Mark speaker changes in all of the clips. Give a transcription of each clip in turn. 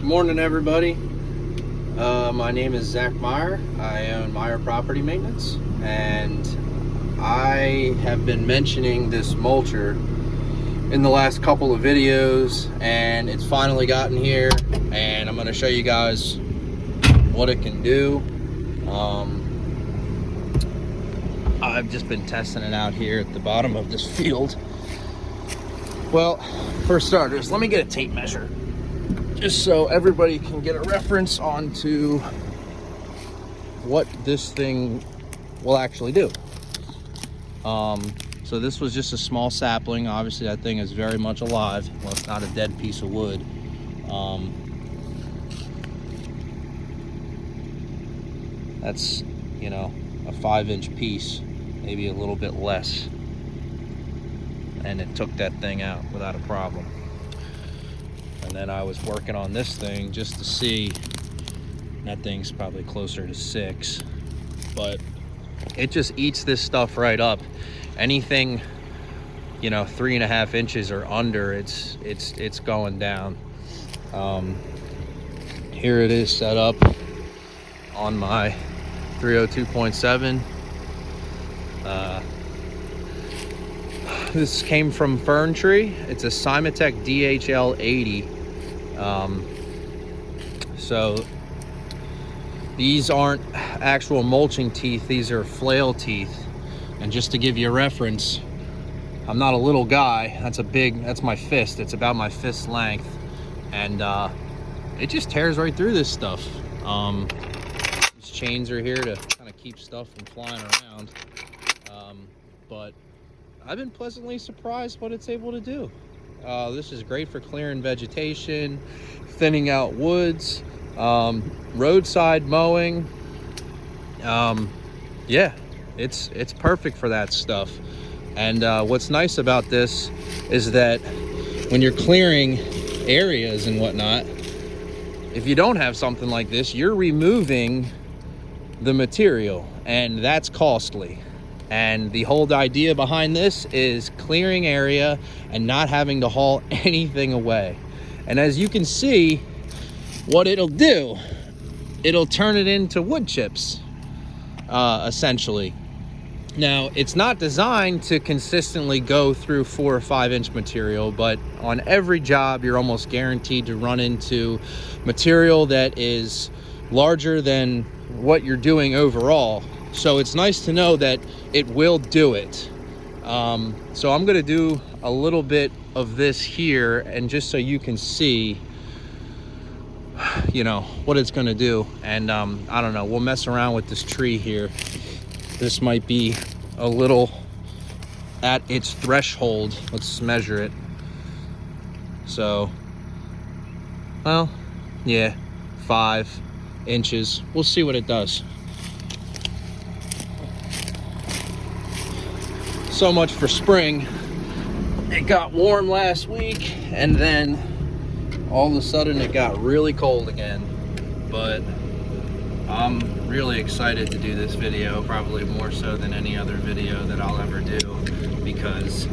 Speaker 1: Morning, everybody. My name is Zach Meyer. I own Meyer Property Maintenance, and I have been mentioning this mulcher in the last couple of videos, and it's finally gotten here, and I'm going to show you guys what it can do. I've just been testing it out here at the bottom of this field. Well, for starters, let me get a tape measure, just so everybody can get a reference onto what this thing will actually do. So this was just a small sapling. Obviously that thing is very much alive. Well, it's not a dead piece of wood. That's, you know, a 5-inch piece, maybe a little bit less. And it took that thing out without a problem. And then I was working on this thing just to see. That thing's probably closer to 6, but it just eats this stuff right up. Anything, you know, 3.5 inches or under, it's going down. Here it is set up on my 302.7. This came from Fern Tree. It's a Simatech DHL 80. So these aren't actual mulching teeth, these are flail teeth. And just to give you a reference, I'm not a little guy. That's my fist. It's about my fist length. And it just tears right through this stuff. These chains are here to kind of keep stuff from flying around. But I've been pleasantly surprised what it's able to do. This is great for clearing vegetation, thinning out woods, roadside mowing. Yeah, it's perfect for that stuff. And what's nice about this is that when you're clearing areas and whatnot, if you don't have something like this, you're removing the material, and that's costly. And the whole idea behind this is clearing area and not having to haul anything away. And as you can see, what it'll do, it'll turn it into wood chips, essentially. Now, it's not designed to consistently go through 4 or 5 inch material, but on every job, you're almost guaranteed to run into material that is larger than what you're doing overall. So it's nice to know that it will do it. So I'm gonna do a little bit of this here, and just so you can see, you know, what it's gonna do. And I don't know, we'll mess around with this tree here. This might be a little at its threshold. Let's measure it. So, well, yeah, 5 inches. We'll see what it does. So much for spring. It got warm last week, and then all of a sudden it got really cold again. But I'm really excited to do this video, probably more so than any other video that I'll ever do, because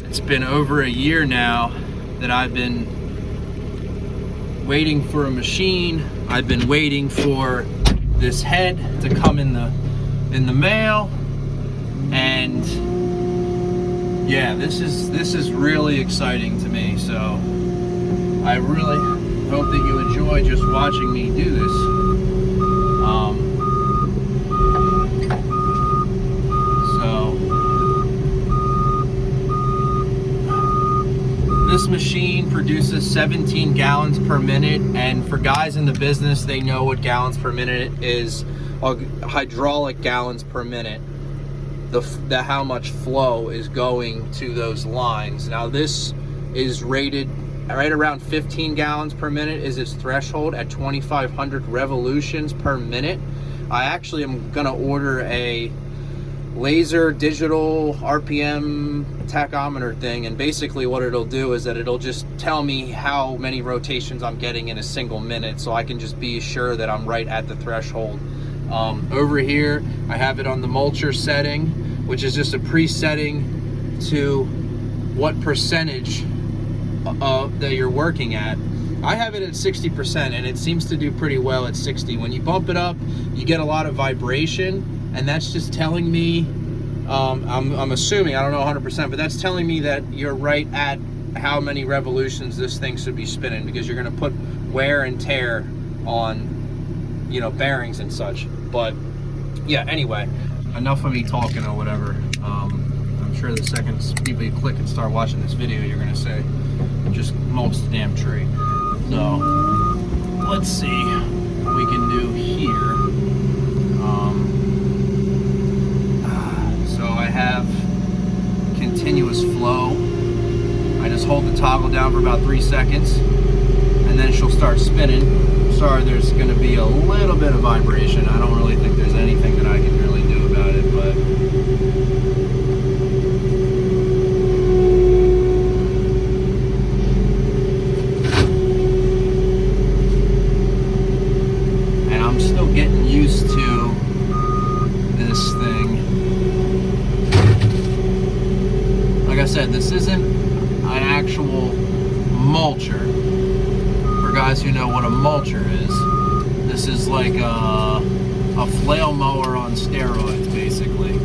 Speaker 1: it's been over a year now that I've been waiting for a machine. I've been waiting for this head to come in the mail. And yeah, this is really exciting to me. So I really hope that you enjoy just watching me do this. This machine produces 17 gallons per minute, and for guys in the business, they know what gallons per minute is. Hydraulic gallons per minute. The how much flow is going to those lines. Now this is rated right around 15 gallons per minute is its threshold at 2,500 revolutions per minute. I actually am gonna order a laser digital RPM tachometer thing, and basically what it'll do is that it'll just tell me how many rotations I'm getting in a single minute, so I can just be sure that I'm right at the threshold. Over here I have it on the Mulcher setting, which is just a presetting to what percentage that you're working at. I have it at 60%, and it seems to do pretty well at 60. When you bump it up, you get a lot of vibration, and that's just telling me, I'm assuming, I don't know 100%, but that's telling me that you're right at how many revolutions this thing should be spinning, because you're going to put wear and tear on, you know, bearings and such. But yeah, anyway, enough of me talking or whatever. I'm sure the second people you click and start watching this video, you're going to say, just mulch the damn tree. So let's see what we can do here. So I have continuous flow. I just hold the toggle down for about 3 seconds, and then she'll start spinning. Sorry, there's going to be a little bit of vibration. I don't really think there's anything that I can really do about it, but getting used to this thing. Like I said, this isn't an actual mulcher. For guys who know what a mulcher is, this is like a flail mower on steroids, basically.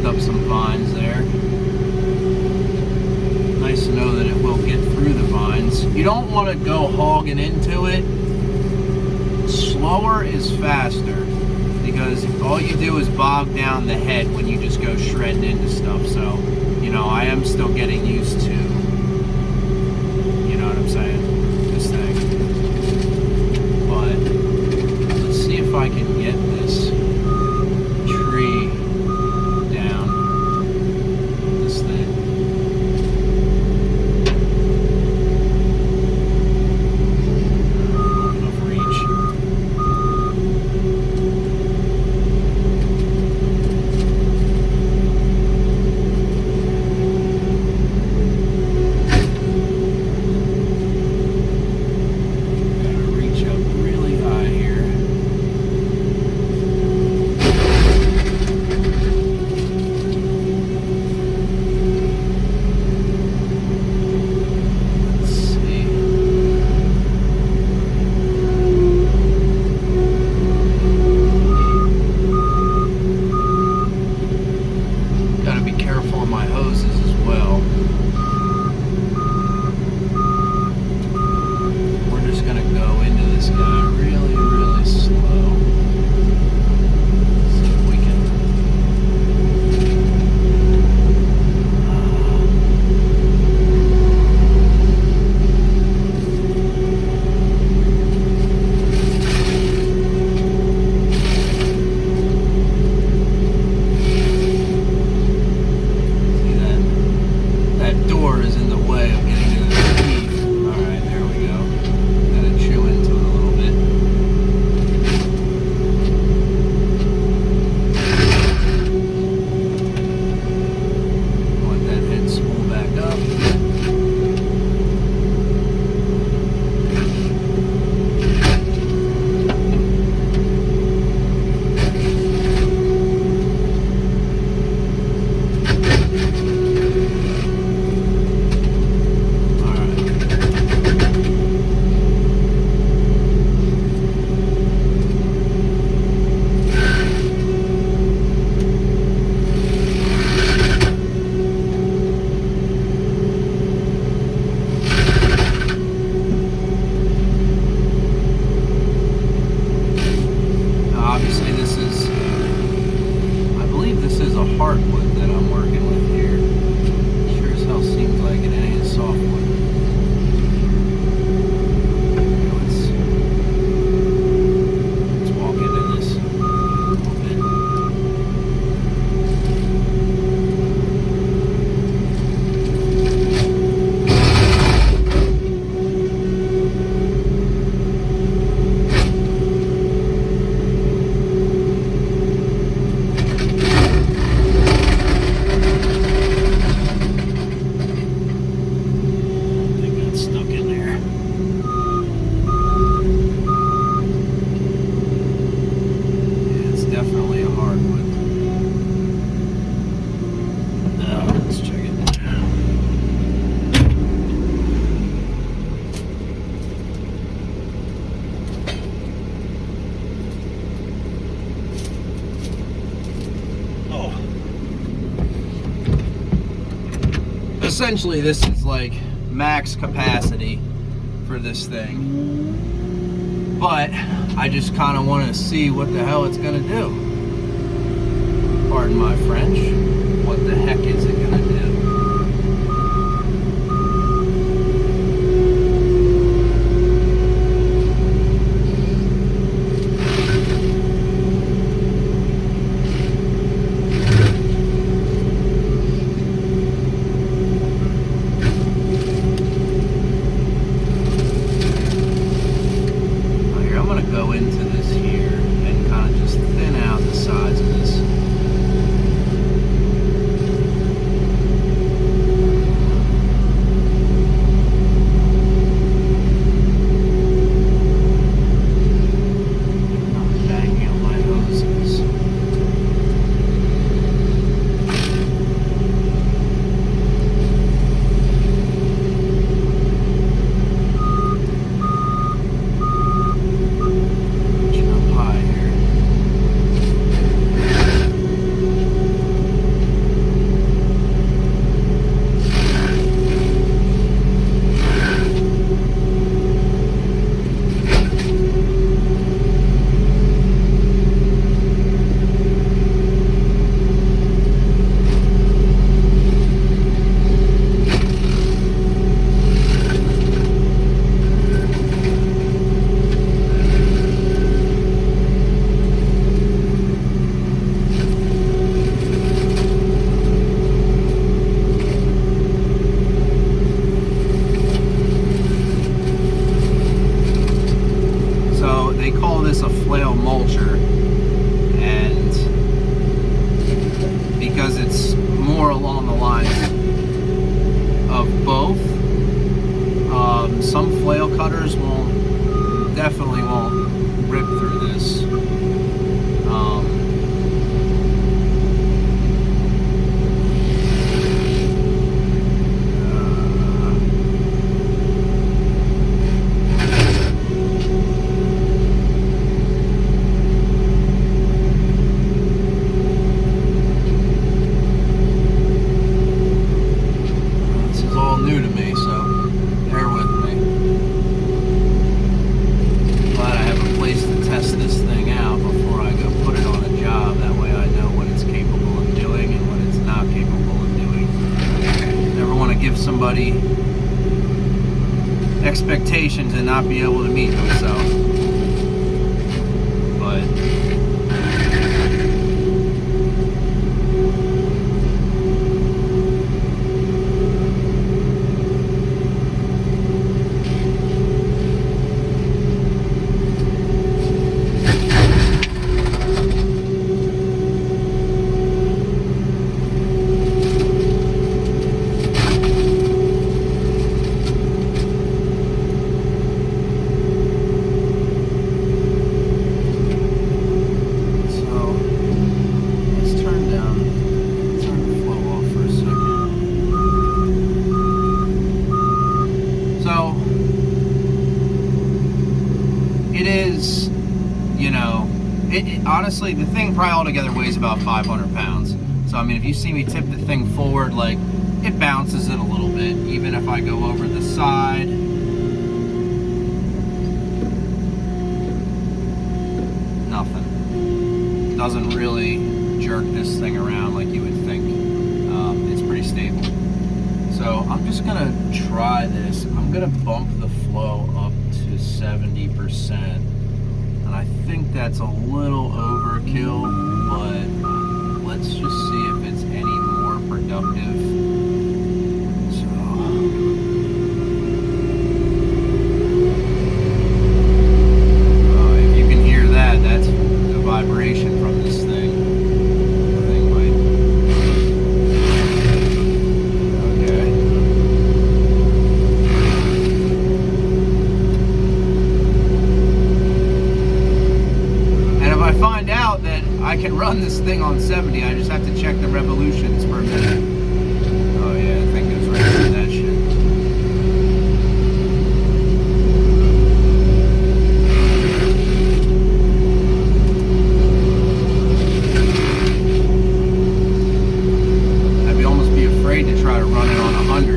Speaker 1: Up some vines there. Nice to know that it will get through the vines. You don't want to go hogging into it. Slower is faster, because all you do is bog down the head when you just go shredding into stuff. So, you know, I am still getting used to, you know what I'm saying, this thing. But let's see if I can get this tree essentially this is like max capacity for this thing, but I just kind of want to see what the hell it's gonna do. Pardon my French. What the heck is it gonna do? This a flail mulcher, and because it's more along the lines of both, some flail cutters definitely won't rip through this. New to me, so bear with me. Glad I have a place to test this thing out before I go put it on a job. That way I know what it's capable of doing and what it's not capable of doing. Never want to give somebody expectations and not be able to meet them, so. But it is, you know, honestly, the thing probably altogether weighs about 500 pounds. So, I mean, if you see me tip the thing forward, like, it bounces it a little bit. Even if I go over the side. Nothing. Doesn't really jerk this thing around like you would think. It's pretty stable. So, I'm just going to try this. I'm going to bump the flow up to 70%, and I think that's a little overkill, but let's just see if it's any more productive. So if you can hear that, that's the vibration from this thing. I can run this thing on 70. I just have to check the revolutions per minute. Oh yeah, I think it was right in that shit. I'd almost be afraid to try to run it on 100.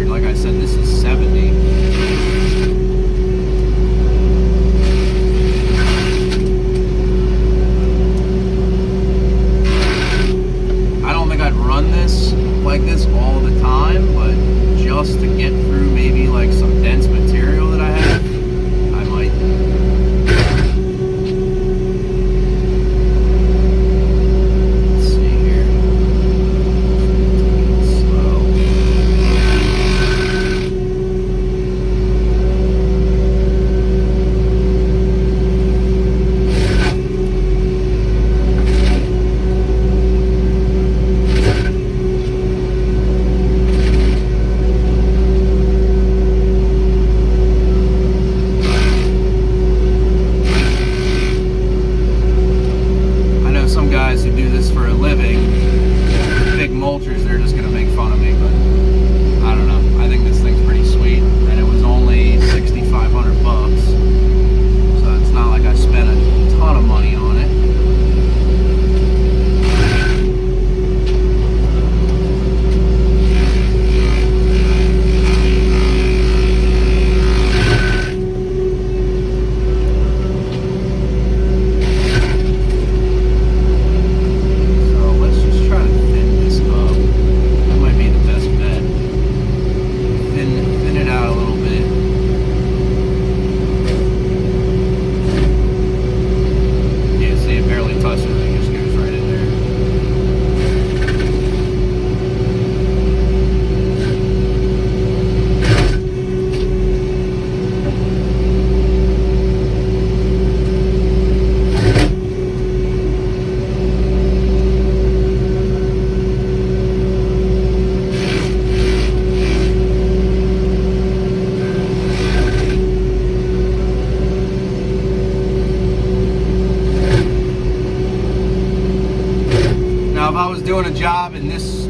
Speaker 1: if I was doing a job and this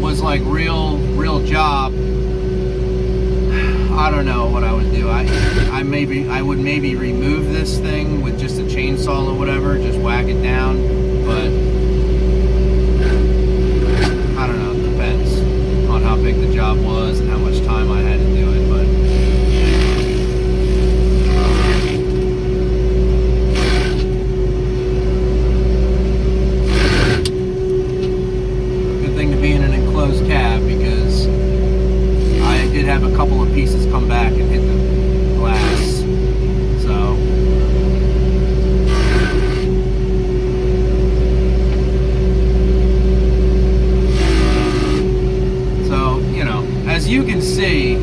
Speaker 1: was like real job, I don't know what I would do. I would maybe remove this thing with just a chainsaw or whatever, just whack it down. But I don't know. It depends on how big the job was and how much time I had to do it. But good thing to be in an enclosed cab, because I did have a couple of pieces come back and hit the glass. So, you know, as you can see,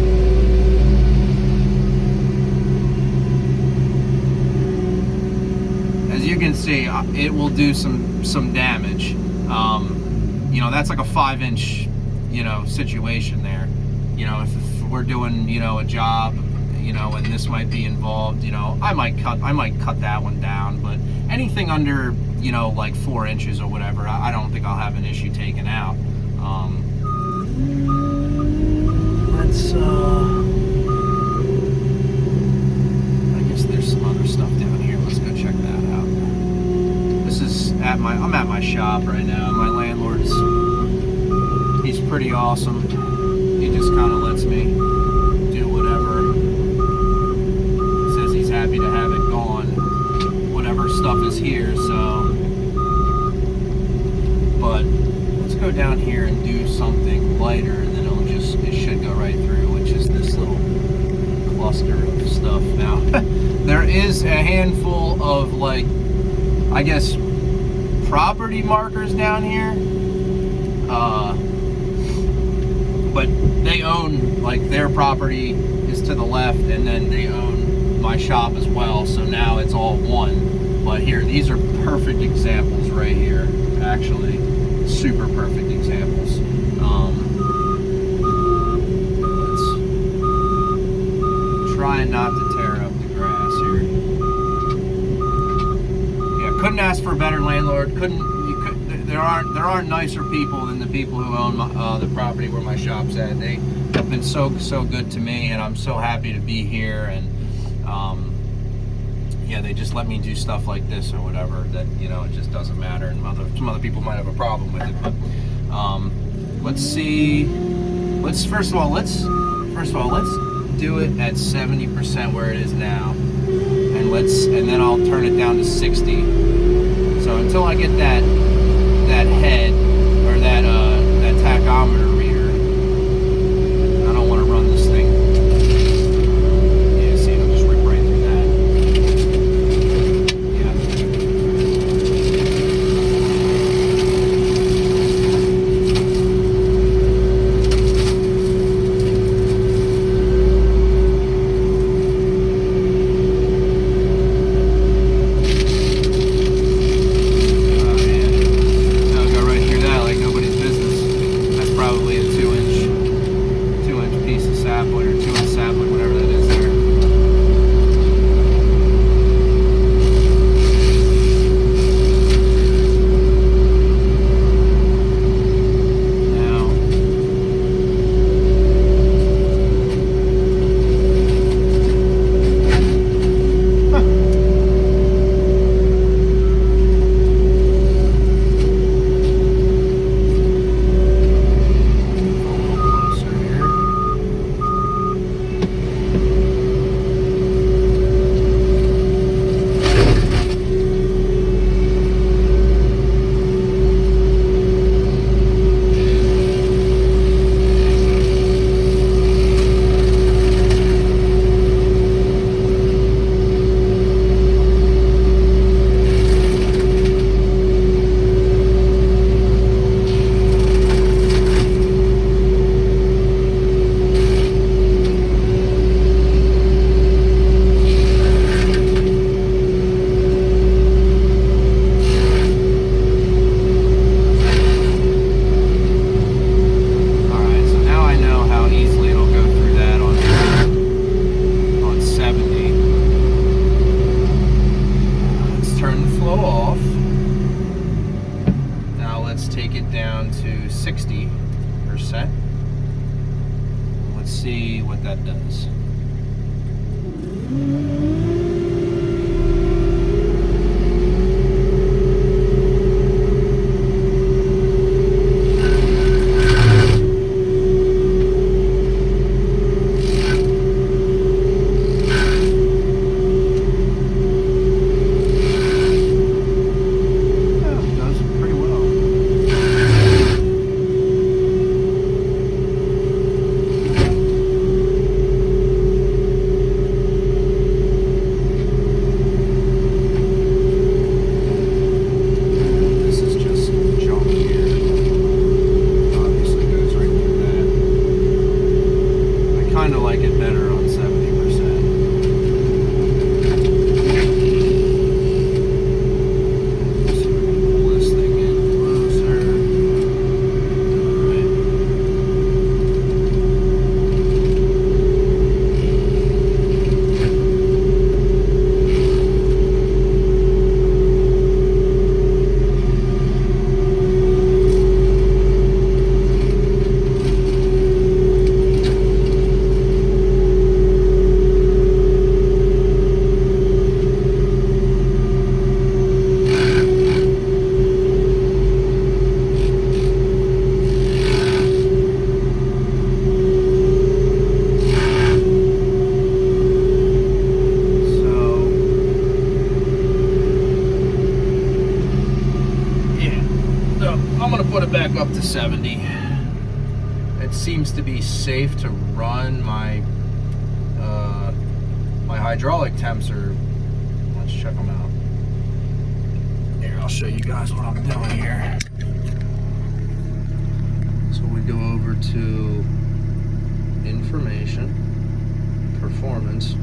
Speaker 1: it will do some damage. You know, that's like a 5-inch, you know, situation there. You know, if we're doing, you know, a job, you know, and this might be involved, you know, I might cut that one down. But anything under, you know, like 4 inches or whatever, I don't think I'll have an issue taking out. Let's I guess there's some other stuff down here. Let's go check that out. This is I'm at my shop right now. My landlord's, he's pretty awesome. He just kind of lets me do whatever. He says he's happy to have it gone, whatever stuff is here. So, but let's go down here and do something lighter, and then it should go right through, which is this little cluster of stuff. Now, there is a handful of, like, I guess, property markers down here. But they own, like, their property is to the left, and then they own my shop as well, so now it's all one. But here, these are perfect examples right here, actually. Super perfect examples. Let's try not to tear up the grass here. Yeah, couldn't ask for a better landlord. There aren't nicer people than the people who own the property where my shop's at. They have been so good to me, and I'm so happy to be here. And yeah, they just let me do stuff like this or whatever. That, you know, it just doesn't matter. And some other people might have a problem with it. But let's see. First of all, let's do it at 70% where it is now, and then I'll turn it down to 60. So until I get that head, or that tachometer reader, I don't want to run this thing. Yeah, see, it'll just rip right through that. Yeah. Oh, yeah. let's take it down to 60%. Let's see what that does. Put it back up to 70. It seems to be safe to run. My my hydraulic temps are, let's check them out. Here, I'll show you guys what I'm doing here. So we go over to information, performance.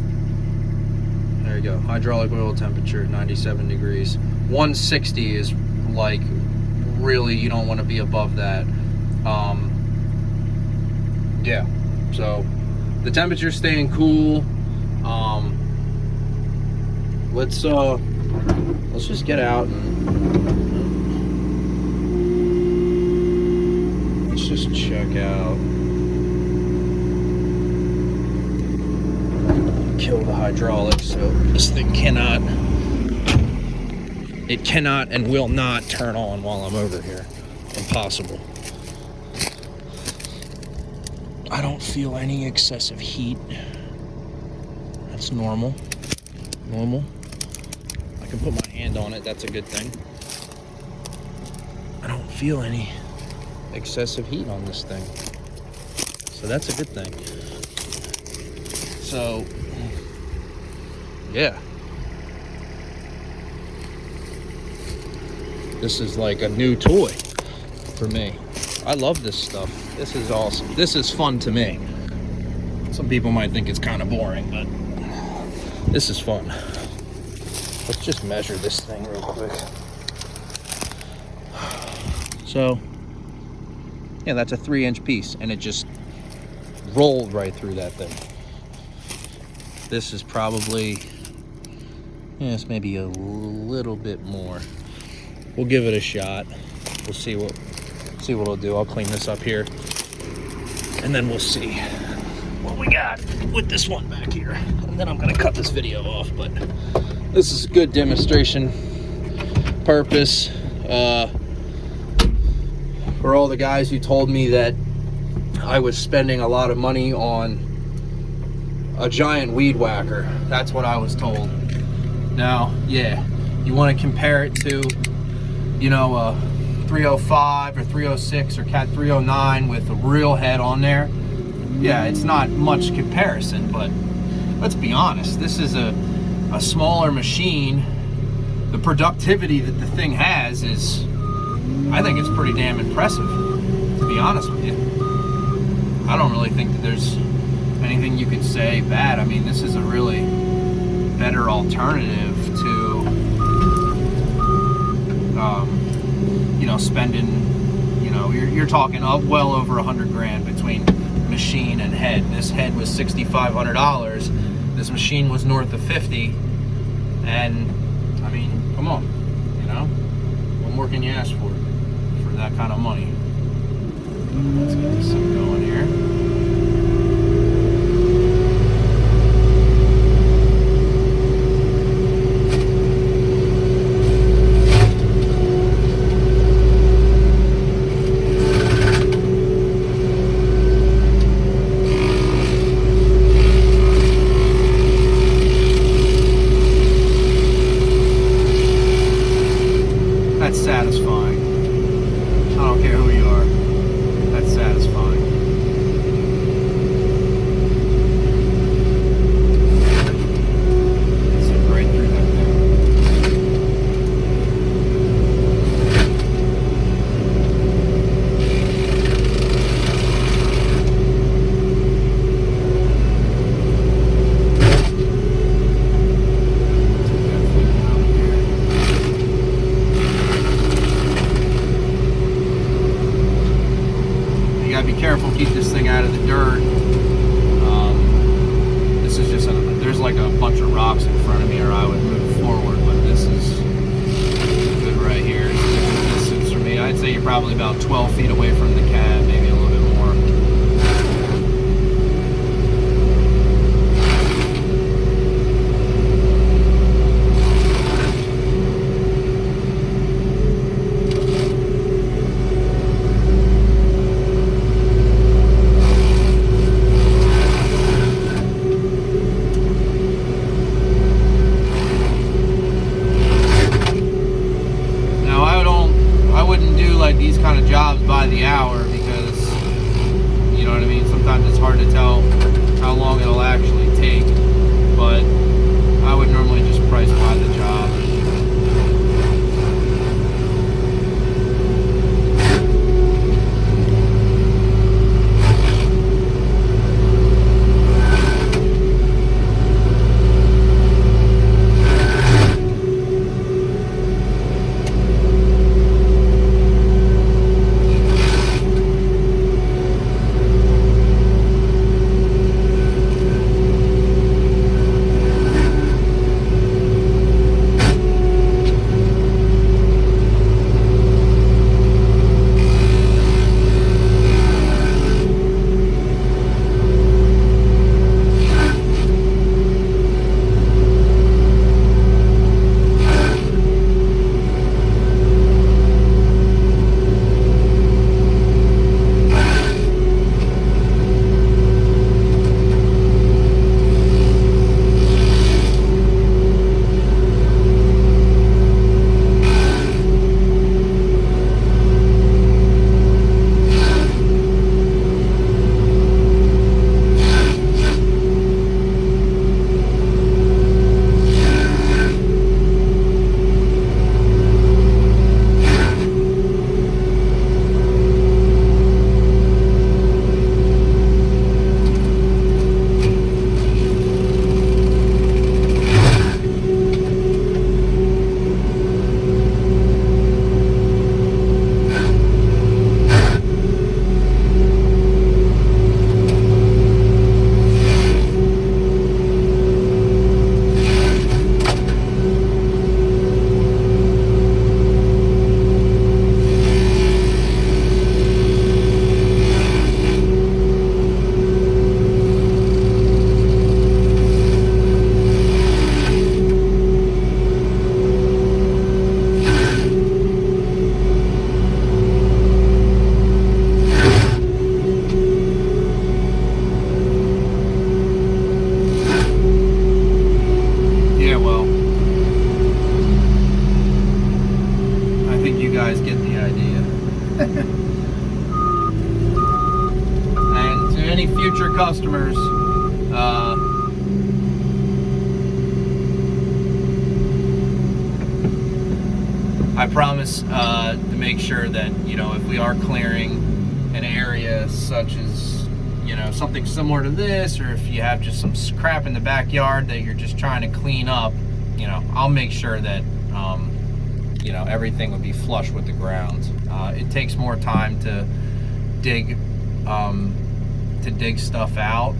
Speaker 1: There you go. Hydraulic oil temperature 97 degrees. 160 is like, really, you don't want to be above that. Yeah, so the temperature's staying cool. Let's just get out and let's just check out. Kill the hydraulics, so this thing cannot and will not turn on while I'm over here. Impossible. I don't feel any excessive heat. That's normal. Normal. I can put my hand on it, that's a good thing. I don't feel any excessive heat on this thing. So that's a good thing. So, yeah. This is like a new toy for me. I love this stuff. This is awesome. This is fun to me. Some people might think it's kind of boring, but this is fun. Let's just measure this thing real quick. So, yeah, that's a 3-inch piece, and it just rolled right through that thing. This is probably, yes, maybe a little bit more. We'll give it a shot. We'll see what it'll do. I'll clean this up here, and then we'll see what we got with this one back here. And then I'm gonna cut this video off, but this is a good demonstration purpose for all the guys who told me that I was spending a lot of money on a giant weed whacker. That's what I was told. Now, yeah, you want to compare it to, you know, a 305 or 306 or Cat 309 with a real head on there. Yeah, it's not much comparison, but let's be honest, this is a smaller machine. The productivity that the thing has is, I think it's pretty damn impressive, to be honest with you. I don't really think that there's anything you could say bad. I mean, this is a really better alternative to you know, spending, you know, you're talking well over $100 grand between machine and head. This head was $6,500. This machine was north of 50, and I mean, come on, you know, what more can you ask for that kind of money. Let's get this thing going here. That's satisfying. I don't care who you are. That's satisfying. Zip right through that thing. Be careful, keep this thing out of the dirt. This is just there's like a bunch of rocks in front of me, or I would move forward, but this is good right here. It's a good distance for me. I'd say you're probably about 12 feet away from the cab, maybe a little bit more. These kind of jobs by the hour, because you know what I mean, sometimes it's hard to tell how long it'll actually take, but I would normally just price by the job. guys get the idea. And to any future customers, I promise to make sure that, you know, if we are clearing an area such as, you know, something similar to this, or if you have just some crap in the backyard that you're just trying to clean up, you know, I'll make sure that, you know, everything would be flush with the ground. It takes more time to dig stuff out.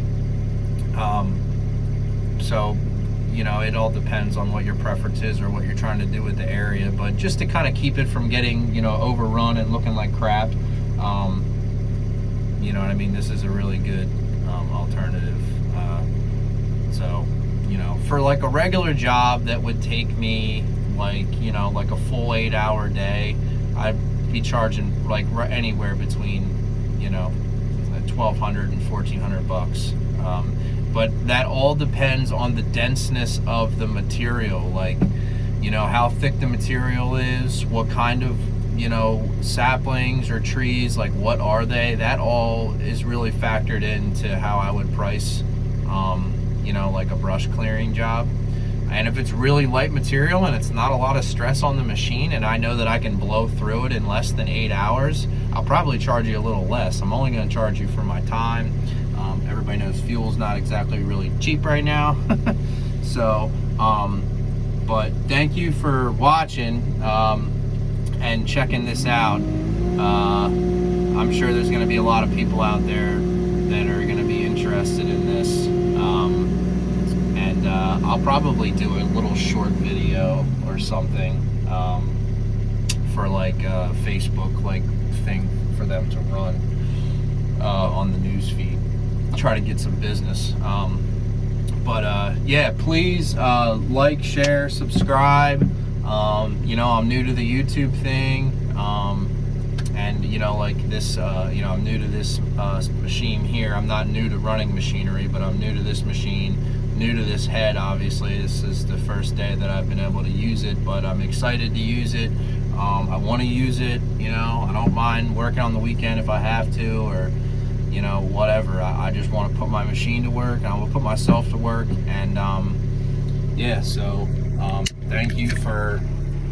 Speaker 1: So you know, it all depends on what your preference is or what you're trying to do with the area. But just to kind of keep it from getting, you know, overrun and looking like crap, you know what I mean, this is a really good alternative. So, you know, for like a regular job that would take me like, you know, like a full 8-hour day, I'd be charging like anywhere between, you know, $1,200 and $1,400. But that all depends on the denseness of the material, like, you know, how thick the material is, what kind of, you know, saplings or trees, like what are they. That all is really factored into how I would price, you know, like a brush clearing job. And if it's really light material and it's not a lot of stress on the machine, and I know that I can blow through it in less than 8 hours, I'll probably charge you a little less. I'm only going to charge you for my time. Everybody knows fuel's not exactly really cheap right now. So, but thank you for watching and checking this out. I'm sure there's going to be a lot of people out there that are going to be interested in this. And I'll probably do a little short video or something for like a Facebook like thing for them to run on the news feed. Try to get some business. But yeah, please like, share, subscribe. You know, I'm new to the YouTube thing, and you know, like this, you know, I'm new to this machine here. I'm not new to running machinery, but I'm new to this machine, new to this head. Obviously, this is the first day that I've been able to use it, but I'm excited to use it. I want to use it. You know, I don't mind working on the weekend if I have to, or you know, whatever. I just want to put my machine to work. I will put myself to work. And yeah, so thank you for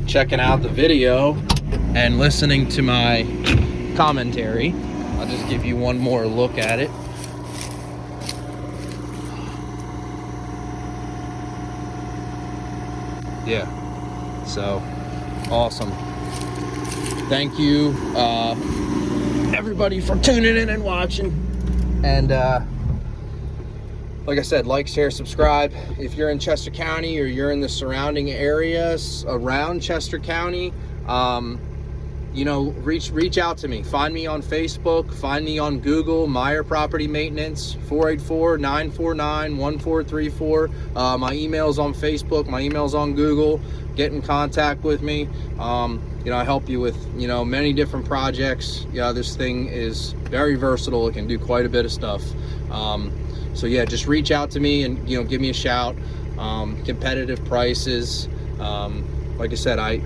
Speaker 1: checking out the video and listening to my commentary. I'll just give you one more look at it. Yeah, so awesome. Thank you everybody for tuning in and watching. And like I said, like, share, subscribe. If you're in Chester County or you're in the surrounding areas around Chester County, you know, reach out to me. Find me on Facebook, find me on Google, Meyer Property Maintenance, 484-949-1434. My email's on Facebook, my email's on Google. Get in contact with me. You know, I help you with, you know, many different projects. Yeah, this thing is very versatile. It can do quite a bit of stuff. So yeah, just reach out to me and, you know, give me a shout. Competitive prices. Like I said, I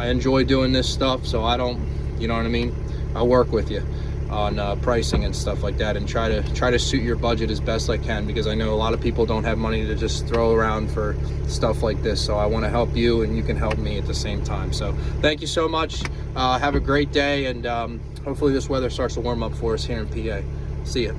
Speaker 1: enjoy doing this stuff, so I don't, you know what I mean? I'll work with you on pricing and stuff like that, and try to suit your budget as best I can, because I know a lot of people don't have money to just throw around for stuff like this. So I want to help you, and you can help me at the same time. So thank you so much. Have a great day, and hopefully this weather starts to warm up for us here in PA. See ya.